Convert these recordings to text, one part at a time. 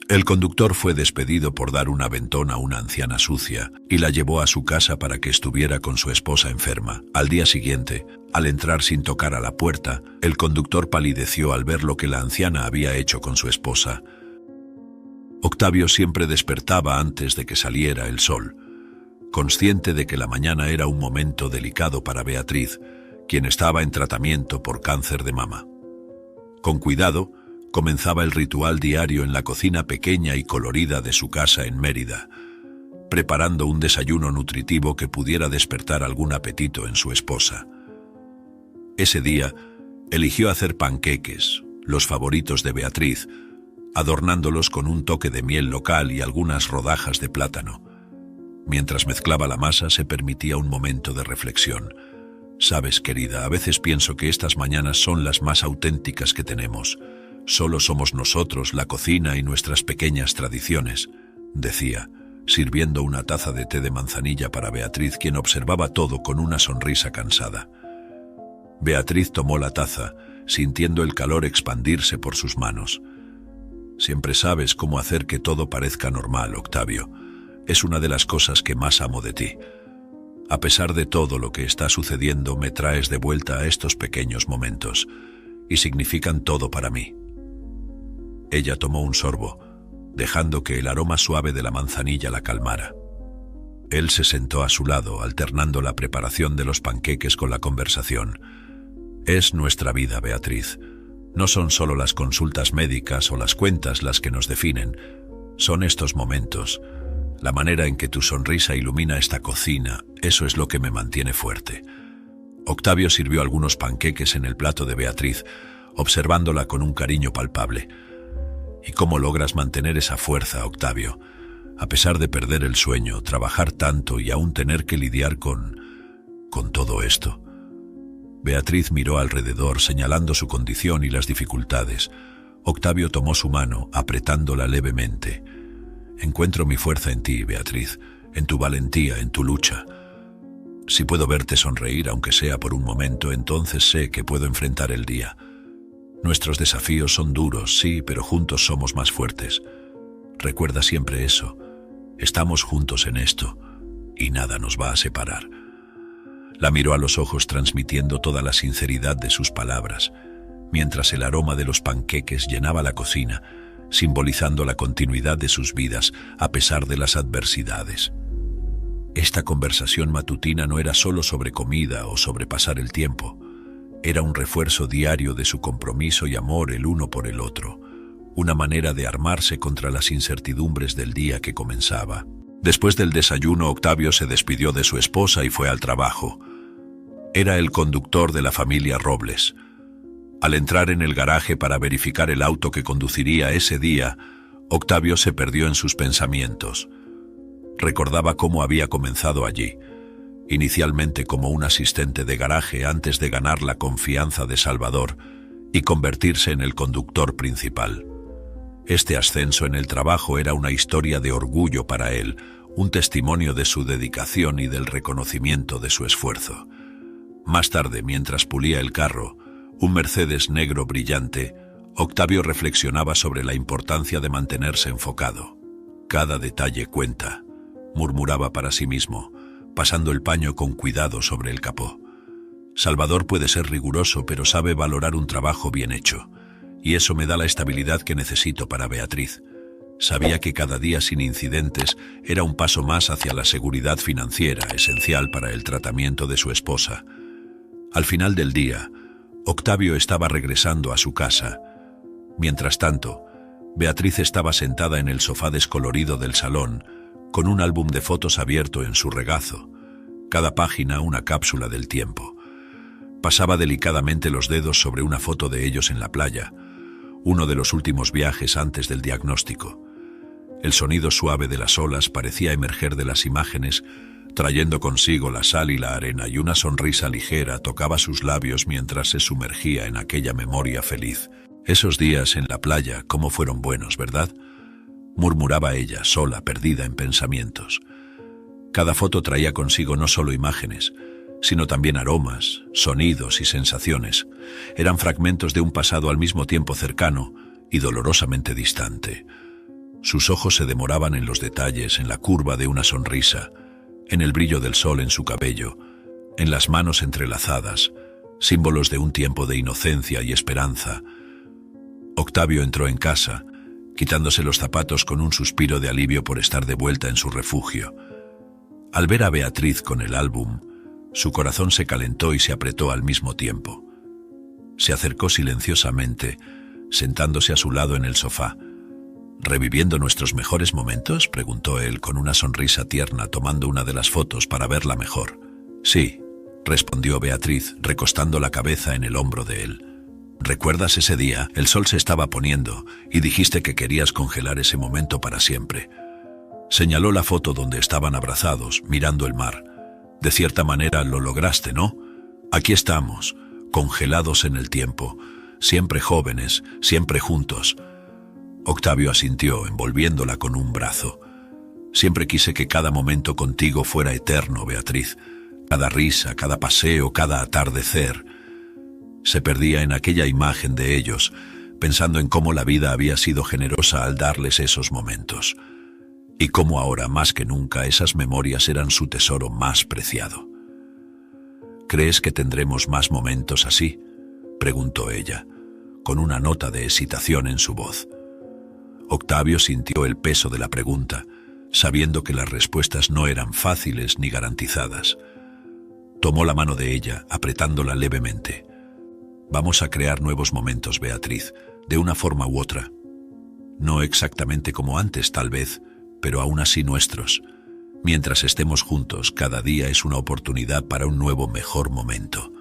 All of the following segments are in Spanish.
El conductor fue despedido por dar un aventón a una anciana sucia y la llevó a su casa para que estuviera con su esposa enferma. Al día siguiente, al entrar sin tocar a la puerta, el conductor palideció al ver lo que la anciana había hecho con su esposa. Octavio siempre despertaba antes de que saliera el sol, consciente de que la mañana era un momento delicado para Beatriz, quien estaba en tratamiento por cáncer de mama. Con cuidado, comenzaba el ritual diario en la cocina pequeña y colorida de su casa en Mérida, preparando un desayuno nutritivo que pudiera despertar algún apetito en su esposa. Ese día, eligió hacer panqueques, los favoritos de Beatriz, adornándolos con un toque de miel local y algunas rodajas de plátano. Mientras mezclaba la masa, se permitía un momento de reflexión. «Sabes, querida, a veces pienso que estas mañanas son las más auténticas que tenemos. Solo somos nosotros, la cocina y nuestras pequeñas tradiciones», decía, sirviendo una taza de té de manzanilla para Beatriz, quien observaba todo con una sonrisa cansada. Beatriz tomó la taza, sintiendo el calor expandirse por sus manos. «Siempre sabes cómo hacer que todo parezca normal, Octavio. Es una de las cosas que más amo de ti. A pesar de todo lo que está sucediendo, me traes de vuelta a estos pequeños momentos, y significan todo para mí». Ella tomó un sorbo, dejando que el aroma suave de la manzanilla la calmara. Él se sentó a su lado, alternando la preparación de los panqueques con la conversación. «Es nuestra vida, Beatriz. No son solo las consultas médicas o las cuentas las que nos definen. Son estos momentos. La manera en que tu sonrisa ilumina esta cocina, eso es lo que me mantiene fuerte». Octavio sirvió algunos panqueques en el plato de Beatriz, observándola con un cariño palpable. «¿Y cómo logras mantener esa fuerza, Octavio? A pesar de perder el sueño, trabajar tanto y aún tener que lidiar con todo esto». Beatriz miró alrededor, señalando su condición y las dificultades. Octavio tomó su mano, apretándola levemente. «Encuentro mi fuerza en ti, Beatriz, en tu valentía, en tu lucha. Si puedo verte sonreír, aunque sea por un momento, entonces sé que puedo enfrentar el día. Nuestros desafíos son duros, sí, pero juntos somos más fuertes. Recuerda siempre eso. Estamos juntos en esto, y nada nos va a separar». La miró a los ojos, transmitiendo toda la sinceridad de sus palabras, mientras el aroma de los panqueques llenaba la cocina, simbolizando la continuidad de sus vidas a pesar de las adversidades. Esta conversación matutina no era solo sobre comida o sobre pasar el tiempo. Era un refuerzo diario de su compromiso y amor el uno por el otro, una manera de armarse contra las incertidumbres del día que comenzaba. Después del desayuno, Octavio se despidió de su esposa y fue al trabajo. Era el conductor de la familia Robles. Al entrar en el garaje para verificar el auto que conduciría ese día, Octavio se perdió en sus pensamientos. Recordaba cómo había comenzado allí, inicialmente como un asistente de garaje antes de ganar la confianza de Salvador y convertirse en el conductor principal. Este ascenso en el trabajo era una historia de orgullo para él, un testimonio de su dedicación y del reconocimiento de su esfuerzo. Más tarde, mientras pulía el carro, un Mercedes negro brillante, Octavio reflexionaba sobre la importancia de mantenerse enfocado. «Cada detalle cuenta», murmuraba para sí mismo, pasando el paño con cuidado sobre el capó. «Salvador puede ser riguroso, pero sabe valorar un trabajo bien hecho. Y eso me da la estabilidad que necesito para Beatriz». Sabía que cada día sin incidentes era un paso más hacia la seguridad financiera, esencial para el tratamiento de su esposa. Al final del día, Octavio estaba regresando a su casa. Mientras tanto, Beatriz estaba sentada en el sofá descolorido del salón, con un álbum de fotos abierto en su regazo, cada página una cápsula del tiempo. Pasaba delicadamente los dedos sobre una foto de ellos en la playa, uno de los últimos viajes antes del diagnóstico. El sonido suave de las olas parecía emerger de las imágenes, trayendo consigo la sal y la arena, y una sonrisa ligera tocaba sus labios mientras se sumergía en aquella memoria feliz. «Esos días en la playa, cómo fueron buenos, ¿verdad?», murmuraba ella, sola, perdida en pensamientos. Cada foto traía consigo no solo imágenes, sino también aromas, sonidos y sensaciones. Eran fragmentos de un pasado al mismo tiempo cercano y dolorosamente distante. Sus ojos se demoraban en los detalles, en la curva de una sonrisa, en el brillo del sol en su cabello, en las manos entrelazadas, símbolos de un tiempo de inocencia y esperanza. Octavio entró en casa, quitándose los zapatos con un suspiro de alivio por estar de vuelta en su refugio. Al ver a Beatriz con el álbum, su corazón se calentó y se apretó al mismo tiempo. Se acercó silenciosamente, sentándose a su lado en el sofá. ¿Reviviendo nuestros mejores momentos?, preguntó él con una sonrisa tierna, tomando una de las fotos para verla mejor. Sí, respondió Beatriz, recostando la cabeza en el hombro de él. ¿Recuerdas ese día? El sol se estaba poniendo y dijiste que querías congelar ese momento para siempre. Señaló la foto donde estaban abrazados, mirando el mar. De cierta manera lo lograste, ¿no? Aquí estamos, congelados en el tiempo, siempre jóvenes, siempre juntos. Octavio asintió, envolviéndola con un brazo. Siempre quise que cada momento contigo fuera eterno, Beatriz. Cada risa, cada paseo, cada atardecer. Se perdía en aquella imagen de ellos, pensando en cómo la vida había sido generosa al darles esos momentos. Y cómo ahora, más que nunca, esas memorias eran su tesoro más preciado. ¿Crees que tendremos más momentos así?, preguntó ella, con una nota de excitación en su voz. Octavio sintió el peso de la pregunta, sabiendo que las respuestas no eran fáciles ni garantizadas. Tomó la mano de ella, apretándola levemente. Vamos a crear nuevos momentos, Beatriz, de una forma u otra. No exactamente como antes, tal vez, pero aún así nuestros. Mientras estemos juntos, cada día es una oportunidad para un nuevo, mejor momento.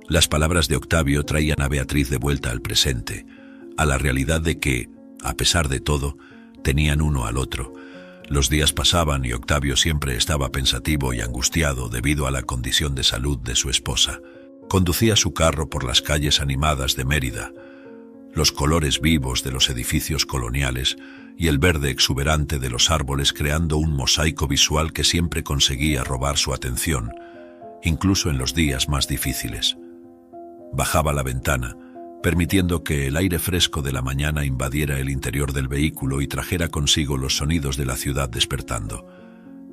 Las palabras de Octavio traían a Beatriz de vuelta al presente, a la realidad de que, a pesar de todo, tenían uno al otro. Los días pasaban y Octavio siempre estaba pensativo y angustiado debido a la condición de salud de su esposa. Conducía su carro por las calles animadas de Mérida. Los colores vivos de los edificios coloniales y el verde exuberante de los árboles creando un mosaico visual que siempre conseguía robar su atención, incluso en los días más difíciles. Bajaba la ventana, permitiendo que el aire fresco de la mañana invadiera el interior del vehículo y trajera consigo los sonidos de la ciudad despertando.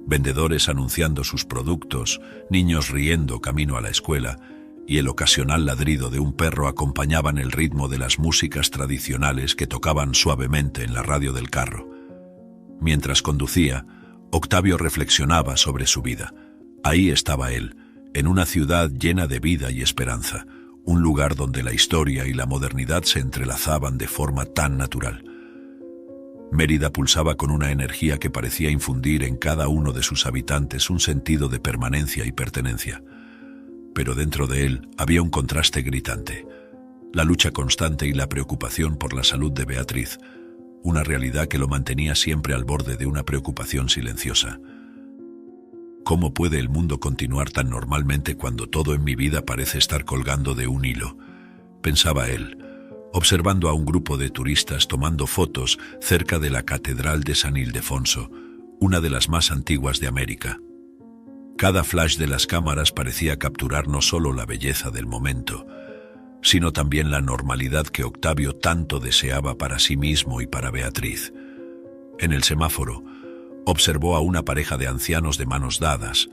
Vendedores anunciando sus productos, niños riendo camino a la escuela, y el ocasional ladrido de un perro acompañaban el ritmo de las músicas tradicionales que tocaban suavemente en la radio del carro. Mientras conducía, Octavio reflexionaba sobre su vida. Ahí estaba él, en una ciudad llena de vida y esperanza, un lugar donde la historia y la modernidad se entrelazaban de forma tan natural. Mérida pulsaba con una energía que parecía infundir en cada uno de sus habitantes un sentido de permanencia y pertenencia. Pero dentro de él había un contraste gritante, la lucha constante y la preocupación por la salud de Beatriz, una realidad que lo mantenía siempre al borde de una preocupación silenciosa. ¿Cómo puede el mundo continuar tan normalmente cuando todo en mi vida parece estar colgando de un hilo?, pensaba él, observando a un grupo de turistas tomando fotos cerca de la Catedral de San Ildefonso, una de las más antiguas de América. Cada flash de las cámaras parecía capturar no solo la belleza del momento, sino también la normalidad que Octavio tanto deseaba para sí mismo y para Beatriz. En el semáforo, observó a una pareja de ancianos de manos dadas,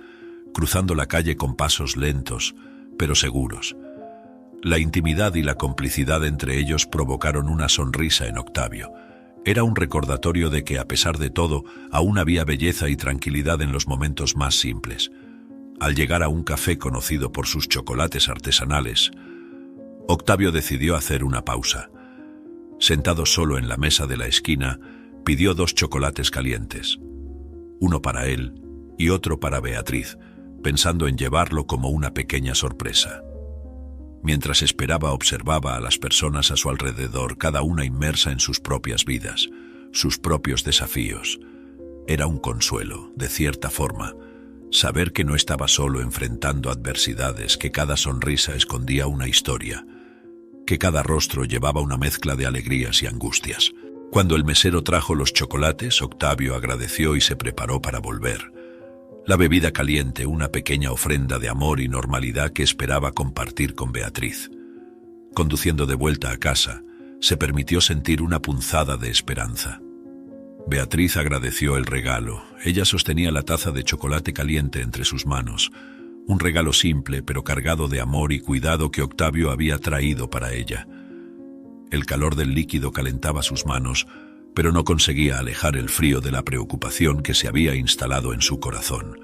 cruzando la calle con pasos lentos, pero seguros. La intimidad y la complicidad entre ellos provocaron una sonrisa en Octavio. Era un recordatorio de que, a pesar de todo, aún había belleza y tranquilidad en los momentos más simples. Al llegar a un café conocido por sus chocolates artesanales, Octavio decidió hacer una pausa. Sentado solo en la mesa de la esquina, pidió 2 chocolates calientes, uno para él y otro para Beatriz, pensando en llevarlo como una pequeña sorpresa. Mientras esperaba, observaba a las personas a su alrededor, cada una inmersa en sus propias vidas, sus propios desafíos. Era un consuelo, de cierta forma, saber que no estaba solo enfrentando adversidades, que cada sonrisa escondía una historia, que cada rostro llevaba una mezcla de alegrías y angustias. Cuando el mesero trajo los chocolates, Octavio agradeció y se preparó para volver. La bebida caliente, una pequeña ofrenda de amor y normalidad que esperaba compartir con Beatriz. Conduciendo de vuelta a casa, se permitió sentir una punzada de esperanza. Beatriz agradeció el regalo. Ella sostenía la taza de chocolate caliente entre sus manos. Un regalo simple, pero cargado de amor y cuidado que Octavio había traído para ella. El calor del líquido calentaba sus manos, pero no conseguía alejar el frío de la preocupación que se había instalado en su corazón.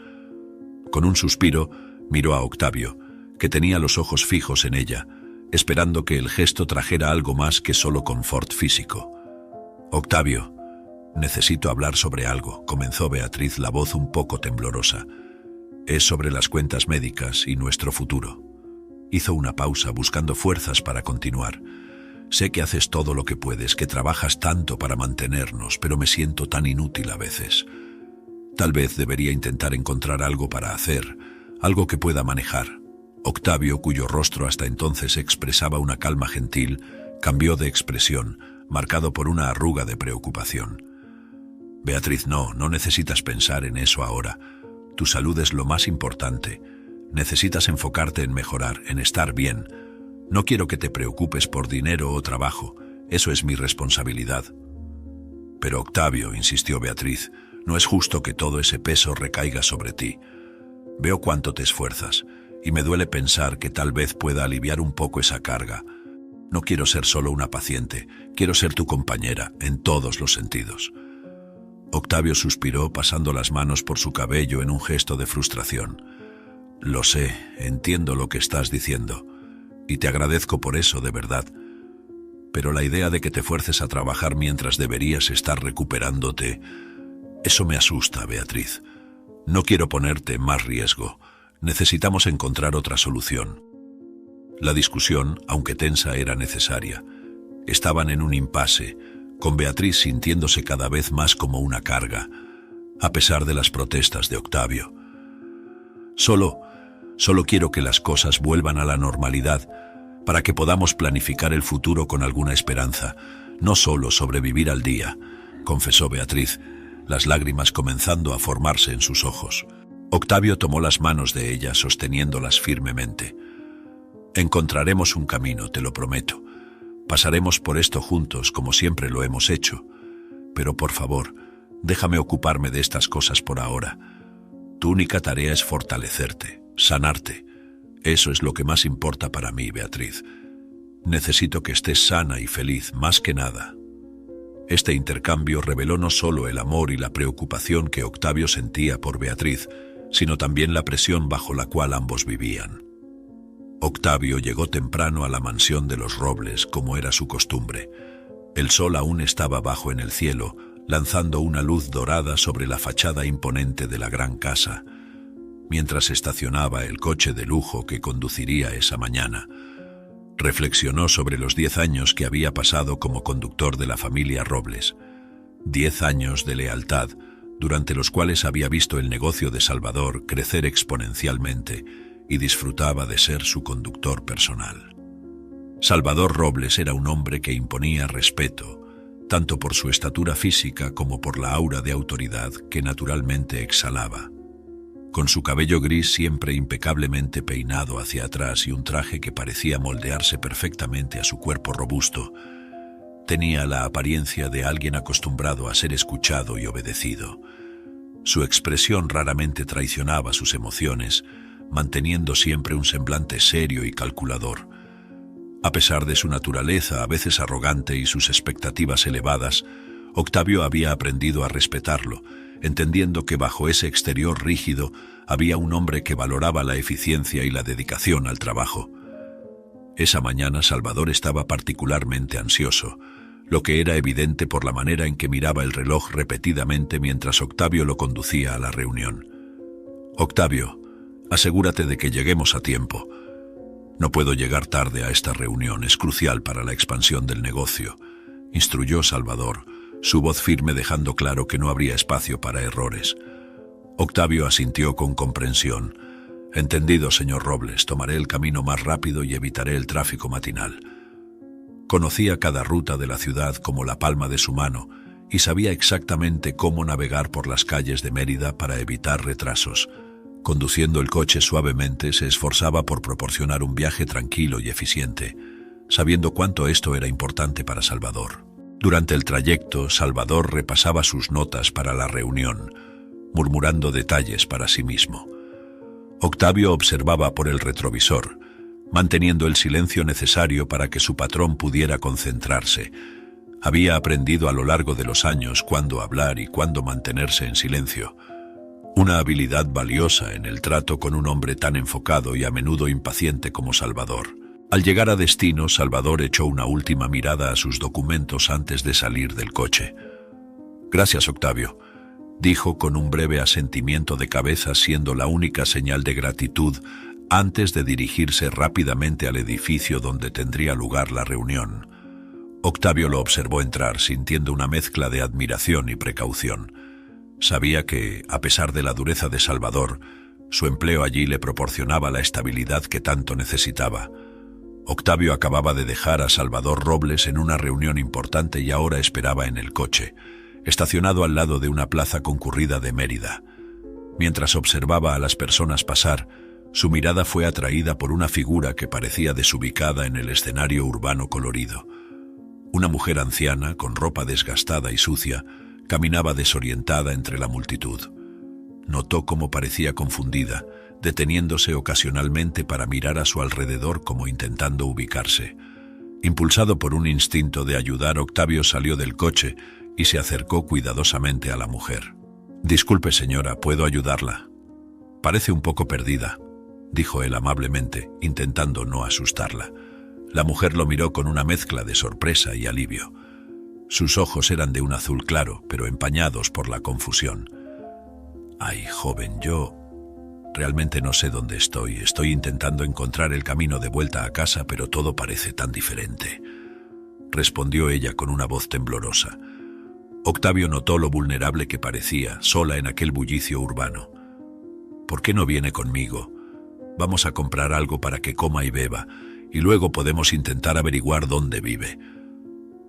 Con un suspiro, miró a Octavio, que tenía los ojos fijos en ella, esperando que el gesto trajera algo más que solo confort físico. «Octavio, necesito hablar sobre algo», comenzó Beatriz, la voz un poco temblorosa. «Es sobre las cuentas médicas y nuestro futuro». Hizo una pausa, buscando fuerzas para continuar. «Sé que haces todo lo que puedes, que trabajas tanto para mantenernos, pero me siento tan inútil a veces. Tal vez debería intentar encontrar algo para hacer, algo que pueda manejar». Octavio, cuyo rostro hasta entonces expresaba una calma gentil, cambió de expresión, marcado por una arruga de preocupación. «Beatriz, no necesitas pensar en eso ahora. Tu salud es lo más importante. Necesitas enfocarte en mejorar, en estar bien. No quiero que te preocupes por dinero o trabajo. Eso es mi responsabilidad». «Pero Octavio», insistió Beatriz, «no es justo que todo ese peso recaiga sobre ti. Veo cuánto te esfuerzas, y me duele pensar que tal vez pueda aliviar un poco esa carga. No quiero ser solo una paciente, quiero ser tu compañera, en todos los sentidos». Octavio suspiró, pasando las manos por su cabello en un gesto de frustración. «Lo sé, entiendo lo que estás diciendo, y te agradezco por eso, de verdad. Pero la idea de que te fuerces a trabajar mientras deberías estar recuperándote, eso me asusta, Beatriz. No quiero ponerte en más riesgo. Necesitamos encontrar otra solución». La discusión, aunque tensa, era necesaria. Estaban en un impasse, con Beatriz sintiéndose cada vez más como una carga, a pesar de las protestas de Octavio. Solo quiero que las cosas vuelvan a la normalidad para que podamos planificar el futuro con alguna esperanza, no solo sobrevivir al día», confesó Beatriz, las lágrimas comenzando a formarse en sus ojos. Octavio tomó las manos de ella, sosteniéndolas firmemente. «Encontraremos un camino, te lo prometo. Pasaremos por esto juntos, como siempre lo hemos hecho. Pero por favor, déjame ocuparme de estas cosas por ahora. Tu única tarea es fortalecerte, sanarte. Eso es lo que más importa para mí, Beatriz. Necesito que estés sana y feliz, más que nada». Este intercambio reveló no solo el amor y la preocupación que Octavio sentía por Beatriz, sino también la presión bajo la cual ambos vivían. Octavio llegó temprano a la mansión de los Robles, como era su costumbre. El sol aún estaba bajo en el cielo, lanzando una luz dorada sobre la fachada imponente de la gran casa. Mientras estacionaba el coche de lujo que conduciría esa mañana, reflexionó sobre los 10 años que había pasado como conductor de la familia Robles. 10 años de lealtad, durante los cuales había visto el negocio de Salvador crecer exponencialmente y disfrutaba de ser su conductor personal. Salvador Robles era un hombre que imponía respeto, tanto por su estatura física como por la aura de autoridad que naturalmente exhalaba. Con su cabello gris siempre impecablemente peinado hacia atrás y un traje que parecía moldearse perfectamente a su cuerpo robusto, tenía la apariencia de alguien acostumbrado a ser escuchado y obedecido. Su expresión raramente traicionaba sus emociones, manteniendo siempre un semblante serio y calculador. A pesar de su naturaleza a veces arrogante y sus expectativas elevadas, Octavio había aprendido a respetarlo, entendiendo que bajo ese exterior rígido había un hombre que valoraba la eficiencia y la dedicación al trabajo. Esa mañana Salvador estaba particularmente ansioso, lo que era evidente por la manera en que miraba el reloj repetidamente mientras Octavio lo conducía a la reunión. «Octavio, asegúrate de que lleguemos a tiempo. No puedo llegar tarde a esta reunión, es crucial para la expansión del negocio», instruyó Salvador, su voz firme dejando claro que no habría espacio para errores. Octavio asintió con comprensión. «Entendido, señor Robles, tomaré el camino más rápido y evitaré el tráfico matinal». Conocía cada ruta de la ciudad como la palma de su mano y sabía exactamente cómo navegar por las calles de Mérida para evitar retrasos. Conduciendo el coche suavemente, se esforzaba por proporcionar un viaje tranquilo y eficiente, sabiendo cuánto esto era importante para Salvador. Durante el trayecto, Salvador repasaba sus notas para la reunión, murmurando detalles para sí mismo. Octavio observaba por el retrovisor, manteniendo el silencio necesario para que su patrón pudiera concentrarse. Había aprendido a lo largo de los años cuándo hablar y cuándo mantenerse en silencio. Una habilidad valiosa en el trato con un hombre tan enfocado y a menudo impaciente como Salvador. Al llegar a destino, Salvador echó una última mirada a sus documentos antes de salir del coche. «Gracias, Octavio», dijo con un breve asentimiento de cabeza, siendo la única señal de gratitud antes de dirigirse rápidamente al edificio donde tendría lugar la reunión. Octavio lo observó entrar, sintiendo una mezcla de admiración y precaución. Sabía que, a pesar de la dureza de Salvador, su empleo allí le proporcionaba la estabilidad que tanto necesitaba. Octavio acababa de dejar a Salvador Robles en una reunión importante y ahora esperaba en el coche, estacionado al lado de una plaza concurrida de Mérida. Mientras observaba a las personas pasar, su mirada fue atraída por una figura que parecía desubicada en el escenario urbano colorido. Una mujer anciana, con ropa desgastada y sucia, caminaba desorientada entre la multitud. Notó cómo parecía confundida, deteniéndose ocasionalmente para mirar a su alrededor como intentando ubicarse. Impulsado por un instinto de ayudar, Octavio salió del coche y se acercó cuidadosamente a la mujer. «Disculpe, señora, ¿puedo ayudarla?» «Parece un poco perdida», dijo él amablemente, intentando no asustarla. La mujer lo miró con una mezcla de sorpresa y alivio. Sus ojos eran de un azul claro, pero empañados por la confusión. «Ay, joven, yo realmente no sé dónde estoy. Estoy intentando encontrar el camino de vuelta a casa, pero todo parece tan diferente», respondió ella con una voz temblorosa. Octavio notó lo vulnerable que parecía, sola en aquel bullicio urbano. «¿Por qué no viene conmigo? Vamos a comprar algo para que coma y beba, y luego podemos intentar averiguar dónde vive»,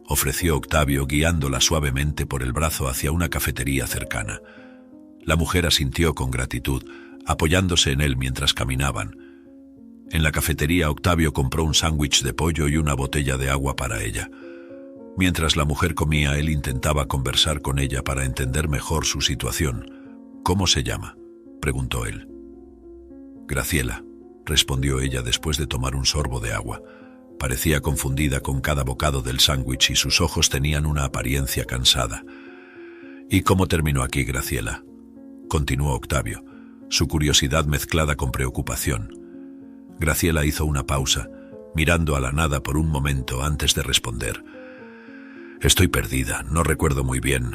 ofreció Octavio, guiándola suavemente por el brazo hacia una cafetería cercana. La mujer asintió con gratitud, apoyándose en él mientras caminaban. En la cafetería, Octavio compró un sándwich de pollo y una botella de agua para ella. Mientras la mujer comía, él intentaba conversar con ella para entender mejor su situación. «¿Cómo se llama?», preguntó él. «Graciela», respondió ella después de tomar un sorbo de agua. Parecía confundida con cada bocado del sándwich y sus ojos tenían una apariencia cansada. «¿Y cómo terminó aquí, Graciela?», continuó Octavio, su curiosidad mezclada con preocupación. Graciela hizo una pausa, mirando a la nada por un momento antes de responder. «Estoy perdida, no recuerdo muy bien.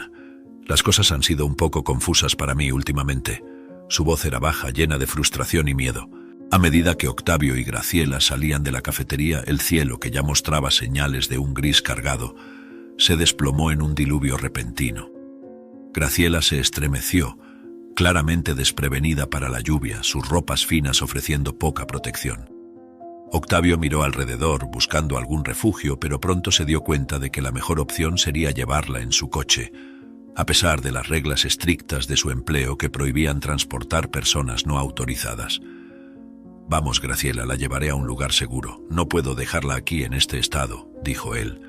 Las cosas han sido un poco confusas para mí últimamente». Su voz era baja, llena de frustración y miedo. A medida que Octavio y Graciela salían de la cafetería, el cielo, que ya mostraba señales de un gris cargado, se desplomó en un diluvio repentino. Graciela se estremeció, claramente desprevenida para la lluvia, sus ropas finas ofreciendo poca protección. Octavio miró alrededor, buscando algún refugio, pero pronto se dio cuenta de que la mejor opción sería llevarla en su coche, a pesar de las reglas estrictas de su empleo que prohibían transportar personas no autorizadas. «Vamos, Graciela, la llevaré a un lugar seguro. No puedo dejarla aquí en este estado», dijo él,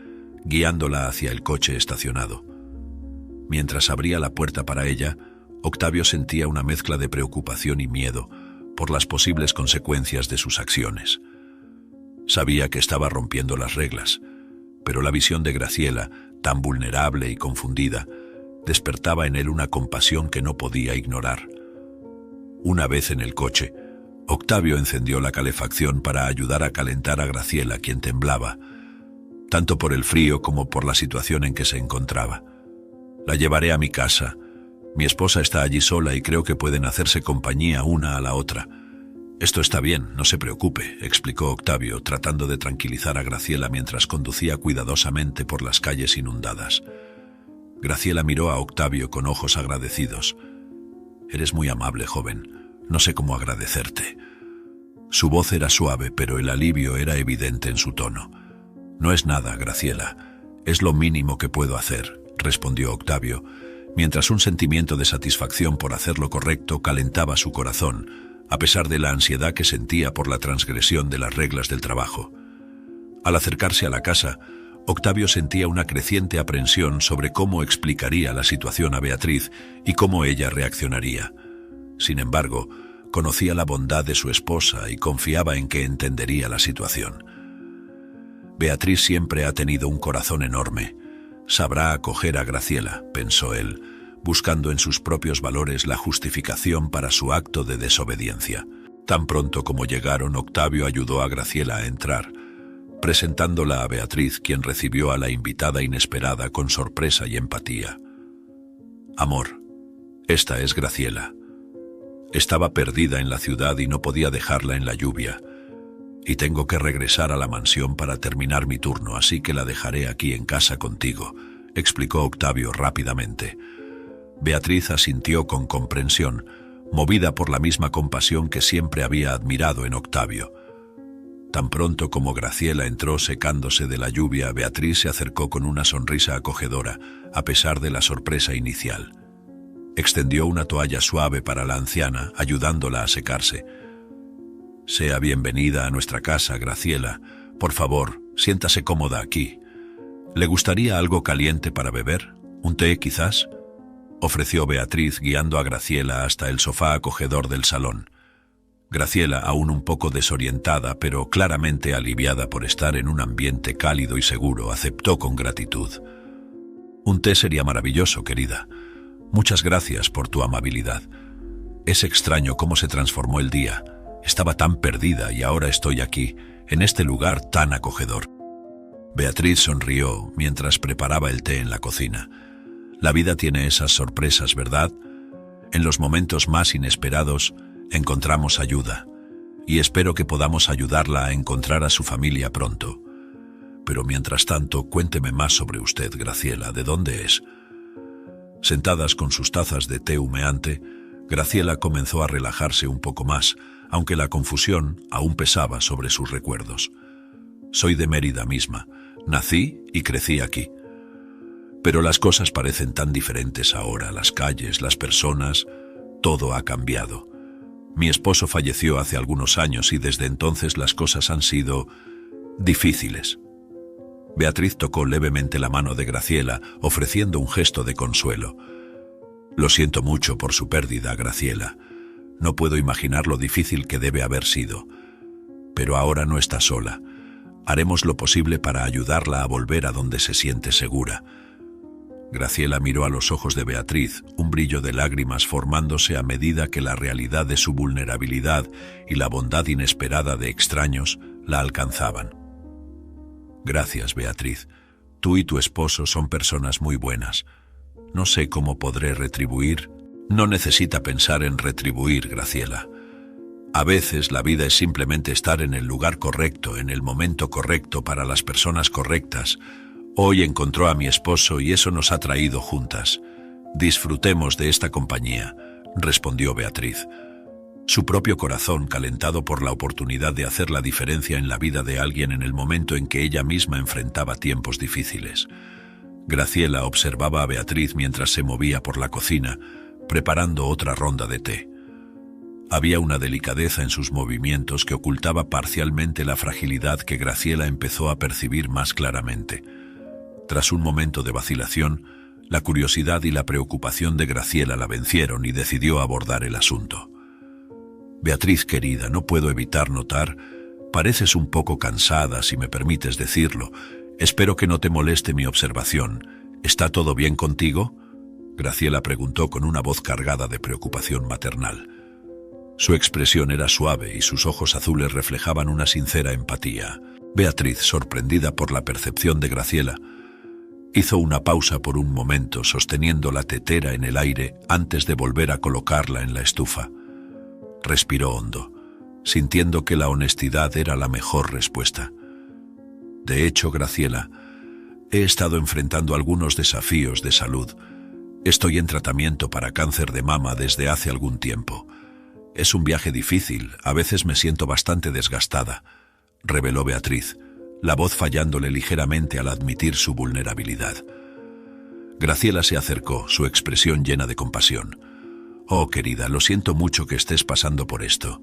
guiándola hacia el coche estacionado. Mientras abría la puerta para ella, Octavio sentía una mezcla de preocupación y miedo por las posibles consecuencias de sus acciones. Sabía que estaba rompiendo las reglas, pero la visión de Graciela, tan vulnerable y confundida, despertaba en él una compasión que no podía ignorar. Una vez en el coche, Octavio encendió la calefacción para ayudar a calentar a Graciela, quien temblaba, tanto por el frío como por la situación en que se encontraba. «La llevaré a mi casa. Mi esposa está allí sola y creo que pueden hacerse compañía una a la otra. Esto está bien, no se preocupe», explicó Octavio, tratando de tranquilizar a Graciela mientras conducía cuidadosamente por las calles inundadas. Graciela miró a Octavio con ojos agradecidos. «Eres muy amable, joven. No sé cómo agradecerte». Su voz era suave, pero el alivio era evidente en su tono. «No es nada, Graciela. Es lo mínimo que puedo hacer», respondió Octavio, mientras un sentimiento de satisfacción por hacer lo correcto calentaba su corazón, a pesar de la ansiedad que sentía por la transgresión de las reglas del trabajo. Al acercarse a la casa, Octavio sentía una creciente aprensión sobre cómo explicaría la situación a Beatriz y cómo ella reaccionaría. Sin embargo, conocía la bondad de su esposa y confiaba en que entendería la situación. Beatriz siempre ha tenido un corazón enorme. Sabrá acoger a Graciela, pensó él, buscando en sus propios valores la justificación para su acto de desobediencia. Tan pronto como llegaron, Octavio ayudó a Graciela a entrar, presentándola a Beatriz, quien recibió a la invitada inesperada con sorpresa y empatía. «Amor, esta es Graciela. Estaba perdida en la ciudad y no podía dejarla en la lluvia, y tengo que regresar a la mansión para terminar mi turno, así que la dejaré aquí en casa contigo», explicó Octavio rápidamente. Beatriz asintió con comprensión, movida por la misma compasión que siempre había admirado en Octavio. Tan pronto como Graciela entró secándose de la lluvia, Beatriz se acercó con una sonrisa acogedora, a pesar de la sorpresa inicial. Extendió una toalla suave para la anciana, ayudándola a secarse. «Sea bienvenida a nuestra casa, Graciela. Por favor, siéntase cómoda aquí. ¿Le gustaría algo caliente para beber? ¿Un té, quizás?», ofreció Beatriz, guiando a Graciela hasta el sofá acogedor del salón. Graciela, aún un poco desorientada, pero claramente aliviada por estar en un ambiente cálido y seguro, aceptó con gratitud. «Un té sería maravilloso, querida. Muchas gracias por tu amabilidad. Es extraño cómo se transformó el día. Estaba tan perdida y ahora estoy aquí, en este lugar tan acogedor». Beatriz sonrió mientras preparaba el té en la cocina. La vida tiene esas sorpresas, ¿verdad? En los momentos más inesperados encontramos ayuda, y espero que podamos ayudarla a encontrar a su familia pronto. Pero mientras tanto, cuénteme más sobre usted, Graciela. ¿De dónde es? Sentadas con sus tazas de té humeante, Graciela comenzó a relajarse un poco más, aunque la confusión aún pesaba sobre sus recuerdos. «Soy de Mérida misma. Nací y crecí aquí. Pero las cosas parecen tan diferentes ahora, las calles, las personas, todo ha cambiado. Mi esposo falleció hace algunos años y desde entonces las cosas han sido difíciles». Beatriz tocó levemente la mano de Graciela, ofreciendo un gesto de consuelo. «Lo siento mucho por su pérdida, Graciela. No puedo imaginar lo difícil que debe haber sido. Pero ahora no está sola. Haremos lo posible para ayudarla a volver a donde se siente segura». Graciela miró a los ojos de Beatriz, un brillo de lágrimas formándose a medida que la realidad de su vulnerabilidad y la bondad inesperada de extraños la alcanzaban. «Gracias, Beatriz. Tú y tu esposo son personas muy buenas. No sé cómo podré retribuir». «No necesita pensar en retribuir, Graciela. A veces la vida es simplemente estar en el lugar correcto, en el momento correcto, para las personas correctas. Hoy encontró a mi esposo y eso nos ha traído juntas. Disfrutemos de esta compañía», respondió Beatriz. Su propio corazón, calentado por la oportunidad de hacer la diferencia en la vida de alguien en el momento en que ella misma enfrentaba tiempos difíciles. Graciela observaba a Beatriz mientras se movía por la cocina, preparando otra ronda de té. Había una delicadeza en sus movimientos que ocultaba parcialmente la fragilidad que Graciela empezó a percibir más claramente. Tras un momento de vacilación, la curiosidad y la preocupación de Graciela la vencieron y decidió abordar el asunto. «Beatriz, querida, no puedo evitar notar, pareces un poco cansada, si me permites decirlo. Espero que no te moleste mi observación. ¿Está todo bien contigo?», Graciela preguntó con una voz cargada de preocupación maternal. Su expresión era suave y sus ojos azules reflejaban una sincera empatía. Beatriz, sorprendida por la percepción de Graciela, hizo una pausa por un momento, sosteniendo la tetera en el aire antes de volver a colocarla en la estufa. Respiró hondo, sintiendo que la honestidad era la mejor respuesta. «De hecho, Graciela, he estado enfrentando algunos desafíos de salud. Estoy en tratamiento para cáncer de mama desde hace algún tiempo. Es un viaje difícil, a veces me siento bastante desgastada», reveló Beatriz, la voz fallándole ligeramente al admitir su vulnerabilidad. Graciela se acercó, su expresión llena de compasión. «Oh, querida, lo siento mucho que estés pasando por esto.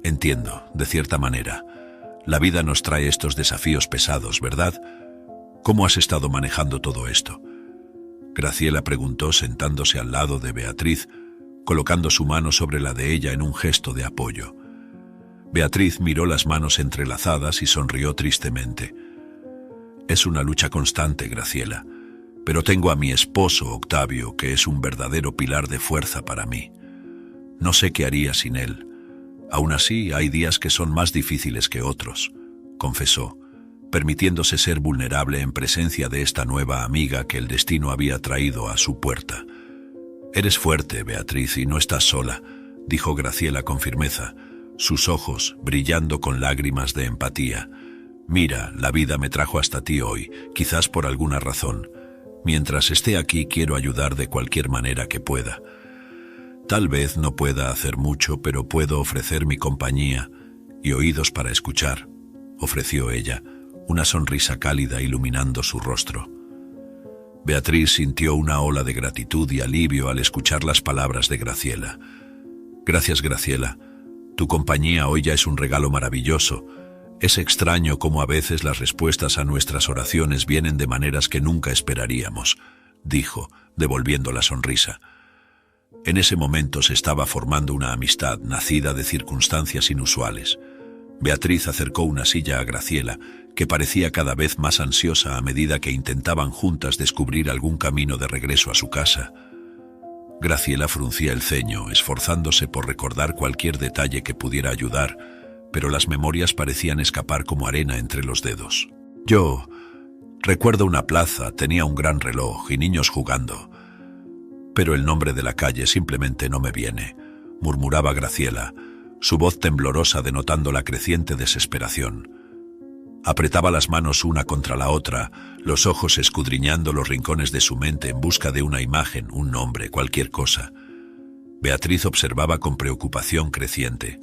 Entiendo, de cierta manera. La vida nos trae estos desafíos pesados, ¿verdad? ¿Cómo has estado manejando todo esto? Graciela preguntó sentándose al lado de Beatriz, colocando su mano sobre la de ella en un gesto de apoyo. Beatriz miró las manos entrelazadas y sonrió tristemente. Es una lucha constante, Graciela, pero tengo a mi esposo, Octavio, que es un verdadero pilar de fuerza para mí. No sé qué haría sin él. Aún así, hay días que son más difíciles que otros, confesó, permitiéndose ser vulnerable en presencia de esta nueva amiga que el destino había traído a su puerta. Eres fuerte, Beatriz, y no estás sola, dijo Graciela con firmeza, sus ojos brillando con lágrimas de empatía. Mira, la vida me trajo hasta ti hoy, quizás por alguna razón. Mientras esté aquí quiero ayudar de cualquier manera que pueda. Tal vez no pueda hacer mucho, pero puedo ofrecer mi compañía y oídos para escuchar, ofreció ella, una sonrisa cálida iluminando su rostro. Beatriz sintió una ola de gratitud y alivio al escuchar las palabras de Graciela. Gracias, Graciela. Tu compañía hoy ya es un regalo maravilloso. Es extraño cómo a veces las respuestas a nuestras oraciones vienen de maneras que nunca esperaríamos, dijo, devolviendo la sonrisa. En ese momento se estaba formando una amistad nacida de circunstancias inusuales. Beatriz acercó una silla a Graciela, que parecía cada vez más ansiosa a medida que intentaban juntas descubrir algún camino de regreso a su casa. Graciela fruncía el ceño, esforzándose por recordar cualquier detalle que pudiera ayudar, pero las memorias parecían escapar como arena entre los dedos. Yo recuerdo una plaza, tenía un gran reloj y niños jugando. Pero el nombre de la calle simplemente no me viene, murmuraba Graciela, su voz temblorosa denotando la creciente desesperación. Apretaba las manos una contra la otra, los ojos escudriñando los rincones de su mente en busca de una imagen, un nombre, cualquier cosa. Beatriz observaba con preocupación creciente.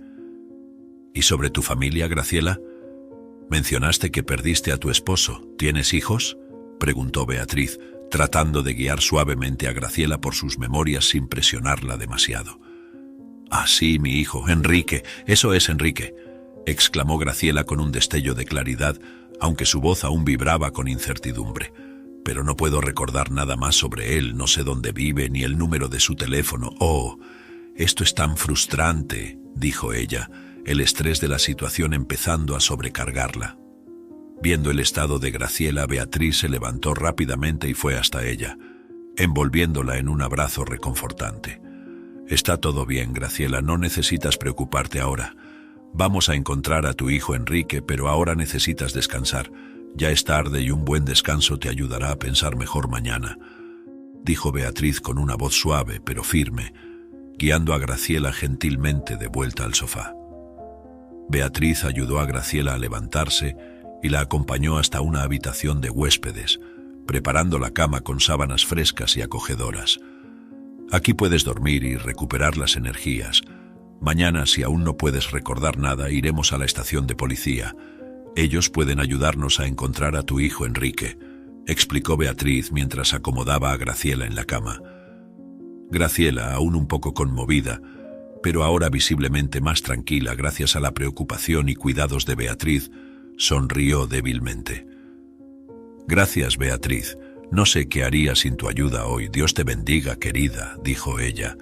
¿Y sobre tu familia, Graciela? Mencionaste que perdiste a tu esposo. ¿Tienes hijos?, preguntó Beatriz, tratando de guiar suavemente a Graciela por sus memorias sin presionarla demasiado. «Ah, sí, mi hijo, Enrique, eso es Enrique», exclamó Graciela con un destello de claridad, aunque su voz aún vibraba con incertidumbre. «Pero no puedo recordar nada más sobre él, no sé dónde vive ni el número de su teléfono. Oh, esto es tan frustrante», dijo ella, el estrés de la situación empezando a sobrecargarla. Viendo el estado de Graciela, Beatriz se levantó rápidamente y fue hasta ella, envolviéndola en un abrazo reconfortante. «Está todo bien, Graciela, no necesitas preocuparte ahora. Vamos a encontrar a tu hijo Enrique, pero ahora necesitas descansar. Ya es tarde y un buen descanso te ayudará a pensar mejor mañana», dijo Beatriz con una voz suave pero firme, guiando a Graciela gentilmente de vuelta al sofá. Beatriz ayudó a Graciela a levantarse y la acompañó hasta una habitación de huéspedes, preparando la cama con sábanas frescas y acogedoras. «Aquí puedes dormir y recuperar las energías. Mañana, si aún no puedes recordar nada, iremos a la estación de policía. Ellos pueden ayudarnos a encontrar a tu hijo Enrique», explicó Beatriz mientras acomodaba a Graciela en la cama. Graciela, aún un poco conmovida, pero ahora visiblemente más tranquila gracias a la preocupación y cuidados de Beatriz, sonrió débilmente. «Gracias, Beatriz. No sé qué haría sin tu ayuda hoy. Dios te bendiga, querida», dijo ella,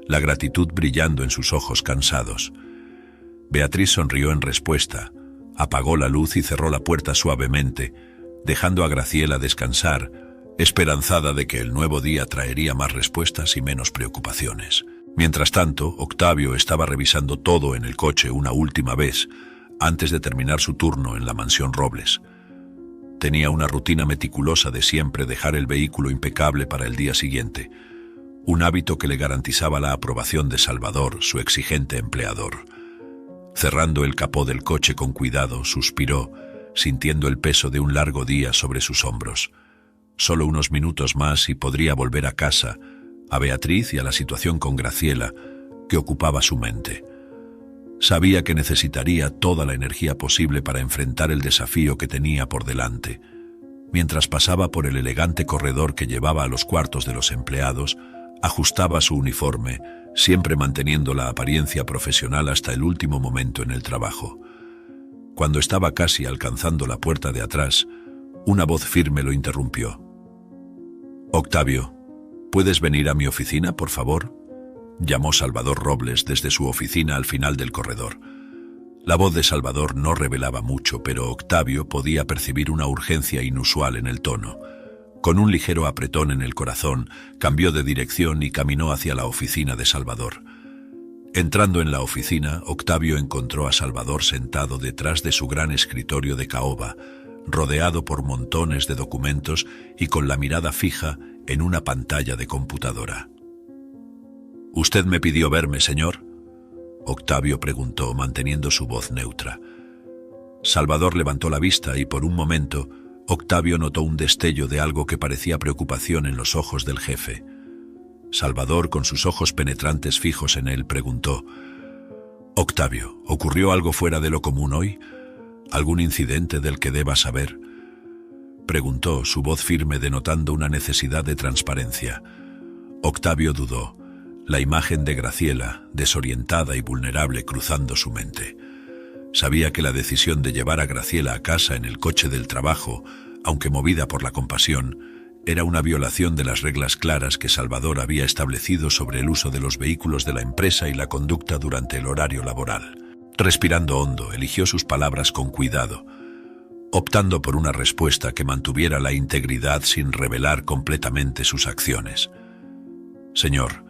la gratitud brillando en sus ojos cansados. Beatriz sonrió en respuesta, apagó la luz y cerró la puerta suavemente, dejando a Graciela descansar, esperanzada de que el nuevo día traería más respuestas y menos preocupaciones. Mientras tanto, Octavio estaba revisando todo en el coche una última vez, antes de terminar su turno en la mansión Robles. Tenía una rutina meticulosa de siempre dejar el vehículo impecable para el día siguiente, un hábito que le garantizaba la aprobación de Salvador, su exigente empleador. Cerrando el capó del coche con cuidado, suspiró, sintiendo el peso de un largo día sobre sus hombros. Solo unos minutos más y podría volver a casa, a Beatriz y a la situación con Graciela, que ocupaba su mente. Sabía que necesitaría toda la energía posible para enfrentar el desafío que tenía por delante. Mientras pasaba por el elegante corredor que llevaba a los cuartos de los empleados, ajustaba su uniforme, siempre manteniendo la apariencia profesional hasta el último momento en el trabajo. Cuando estaba casi alcanzando la puerta de atrás, Una voz firme lo interrumpió. «Octavio, ¿puedes venir a mi oficina, por favor?», llamó Salvador Robles desde su oficina al final del corredor. La voz de Salvador no revelaba mucho, pero Octavio podía percibir una urgencia inusual en el tono. Con un ligero apretón en el corazón, cambió de dirección y caminó hacia la oficina de Salvador. Entrando en la oficina, Octavio encontró a Salvador sentado detrás de su gran escritorio de caoba, rodeado por montones de documentos y con la mirada fija en una pantalla de computadora. «¿Usted me pidió verme, señor?», Octavio preguntó, manteniendo su voz neutra. Salvador levantó la vista y por un momento Octavio notó un destello de algo que parecía preocupación en los ojos del jefe. Salvador, con sus ojos penetrantes fijos en él, preguntó: «Octavio, ¿ocurrió algo fuera de lo común hoy? ¿Algún incidente del que deba saber?», preguntó, su voz firme denotando una necesidad de transparencia. Octavio dudó. La imagen de Graciela, desorientada y vulnerable, cruzando su mente. Sabía que la decisión de llevar a Graciela a casa en el coche del trabajo, aunque movida por la compasión, era una violación de las reglas claras que Salvador había establecido sobre el uso de los vehículos de la empresa y la conducta durante el horario laboral. Respirando hondo, eligió sus palabras con cuidado, optando por una respuesta que mantuviera la integridad sin revelar completamente sus acciones. «Señor,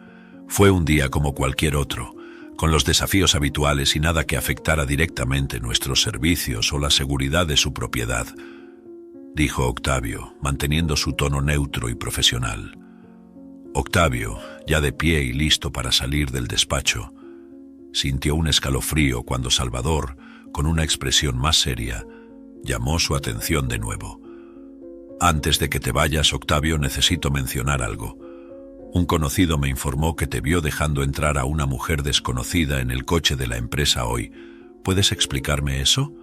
fue un día como cualquier otro, con los desafíos habituales y nada que afectara directamente nuestros servicios o la seguridad de su propiedad», dijo Octavio, manteniendo su tono neutro y profesional. Octavio, ya de pie y listo para salir del despacho, sintió un escalofrío cuando Salvador, con una expresión más seria, llamó su atención de nuevo. «Antes de que te vayas, Octavio, necesito mencionar algo. Un conocido me informó que te vio dejando entrar a una mujer desconocida en el coche de la empresa hoy. ¿Puedes explicarme eso?».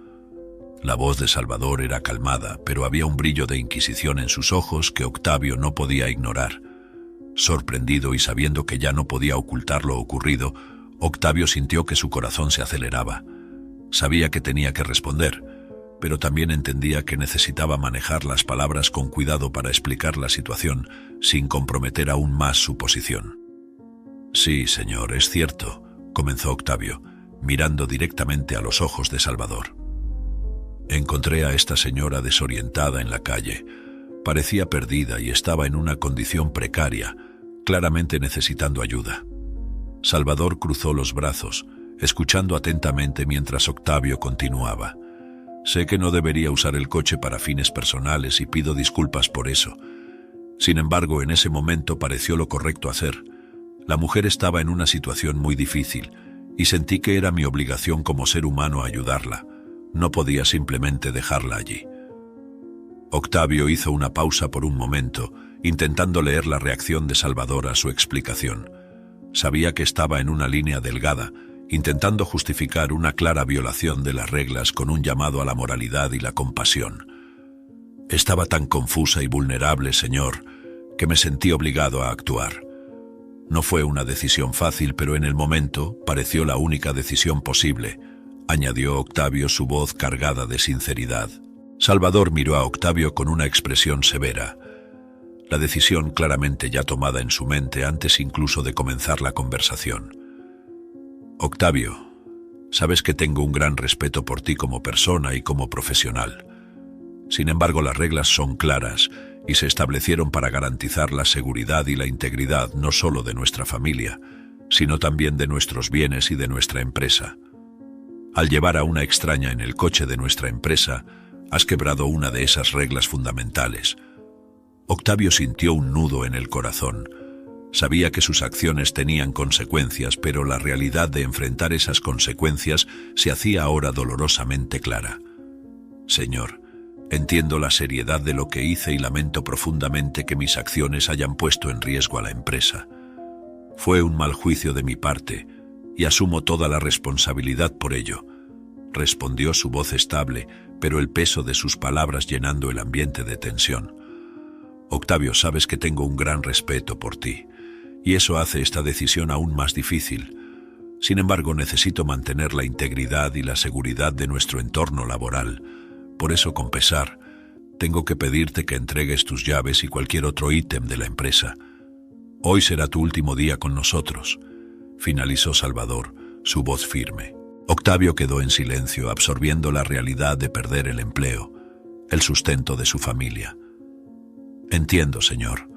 La voz de Salvador era calmada, pero había un brillo de inquisición en sus ojos que Octavio no podía ignorar. Sorprendido y sabiendo que ya no podía ocultar lo ocurrido, Octavio sintió que su corazón se aceleraba. Sabía que tenía que responder, pero también entendía que necesitaba manejar las palabras con cuidado para explicar la situación, sin comprometer aún más su posición. «Sí, señor, es cierto», comenzó Octavio, mirando directamente a los ojos de Salvador. «Encontré a esta señora desorientada en la calle. Parecía perdida y estaba en una condición precaria, claramente necesitando ayuda». Salvador cruzó los brazos, escuchando atentamente mientras Octavio continuaba. «Sé que no debería usar el coche para fines personales y pido disculpas por eso. Sin embargo, en ese momento pareció lo correcto hacer. La mujer estaba en una situación muy difícil y sentí que era mi obligación como ser humano ayudarla. No podía simplemente dejarla allí». Octavio hizo una pausa por un momento, intentando leer la reacción de Salvador a su explicación. Sabía que estaba en una línea delgada, intentando justificar una clara violación de las reglas con un llamado a la moralidad y la compasión. «Estaba tan confusa y vulnerable, señor, que me sentí obligado a actuar. No fue una decisión fácil, pero en el momento pareció la única decisión posible», añadió Octavio, su voz cargada de sinceridad. Salvador miró a Octavio con una expresión severa. La decisión claramente ya tomada en su mente antes incluso de comenzar la conversación. «Octavio, sabes que tengo un gran respeto por ti como persona y como profesional. Sin embargo, las reglas son claras y se establecieron para garantizar la seguridad y la integridad no solo de nuestra familia, sino también de nuestros bienes y de nuestra empresa. Al llevar a una extraña en el coche de nuestra empresa, has quebrado una de esas reglas fundamentales». Octavio sintió un nudo en el corazón. Sabía que sus acciones tenían consecuencias, pero la realidad de enfrentar esas consecuencias se hacía ahora dolorosamente clara. «Señor, entiendo la seriedad de lo que hice y lamento profundamente que mis acciones hayan puesto en riesgo a la empresa. Fue un mal juicio de mi parte y asumo toda la responsabilidad por ello», respondió su voz estable, pero el peso de sus palabras llenando el ambiente de tensión. «Octavio, sabes que tengo un gran respeto por ti, y eso hace esta decisión aún más difícil. Sin embargo, necesito mantener la integridad y la seguridad de nuestro entorno laboral. Por eso, con pesar, tengo que pedirte que entregues tus llaves y cualquier otro ítem de la empresa. Hoy será tu último día con nosotros, finalizó Salvador, su voz firme. Octavio quedó en silencio, absorbiendo la realidad de perder el empleo, el sustento de su familia. Entiendo, señor.